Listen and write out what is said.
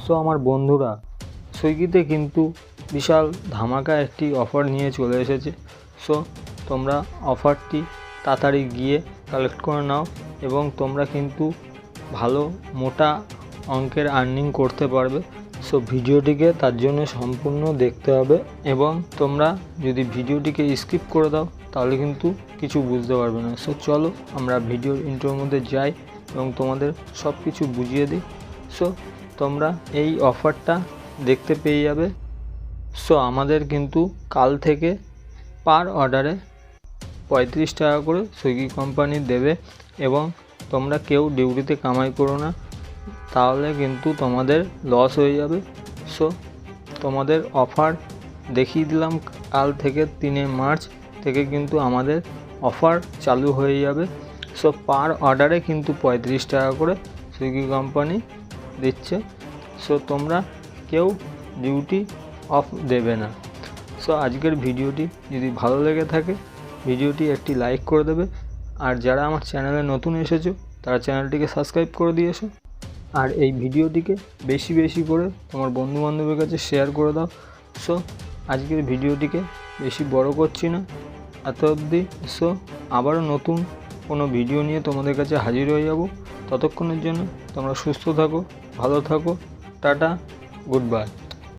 So আমার বন্ধুরা, সুইগিতে কিন্তু বিশাল ধামাকা একটি অফার নিয়ে চলে এসেছে। সো তোমরা অফারটি তাড়াতাড়ি গিয়ে কালেক্ট করে নাও এবং তোমরা কিন্তু ভালো মোটা অঙ্কের আর্নিং করতে পারবে। সো ভিডিওটিকে তার জন্য সম্পূর্ণ দেখতে হবে এবং তোমরা যদি ভিডিওটিকে স্কিপ করে দাও তাহলে কিন্তু কিছু বুঝতে পারবে না। সো চলো আমরা ভিডিওর ইন্ট্রোর মধ্যে যাই এবং তোমাদের সব কিছু বুঝিয়ে দিই। সো তোমরা এই অফারটা দেখতে পেয়ে যাবে। সো আমাদের কিন্তু কাল থেকে পার অর্ডারে 35 টাকা করে সুইগি কোম্পানি দেবে এবং তোমরা কেউ ডিউটিতে কামাই করো না, তাহলে কিন্তু তোমাদের লস হয়ে যাবে। সো তোমাদের অফার দেখিয়ে দিলাম, কাল থেকে 3 মার্চ থেকে কিন্তু আমাদের অফার চালু হয়ে যাবে। সো পার অর্ডারে কিন্তু 35 টাকা করে সুইগি কোম্পানি দিচ্ছে। সো তোমরা কেউ ডিউটি অফ দেবে না। সো আজকের ভিডিওটি যদি ভালো লেগে থাকে ভিডিওটি একটি লাইক করে দেবে, আর যারা আমার চ্যানেলে নতুন এসেছো তারা চ্যানেলটিকে সাবস্ক্রাইব করে দিয়েছো, আর এই ভিডিওটিকে বেশি বেশি করে তোমার বন্ধুবান্ধবের কাছে শেয়ার করে দাও। সো আজকের ভিডিওটিকে বেশি বড় করছি না, এত অবধি। সো আবারও নতুন কোনো ভিডিও নিয়ে তোমাদের কাছে হাজির হয়ে যাব। ততক্ষণের জন্য তোমরা সুস্থ থাকো, ভালো থাকো, টাটা, গুড বাই।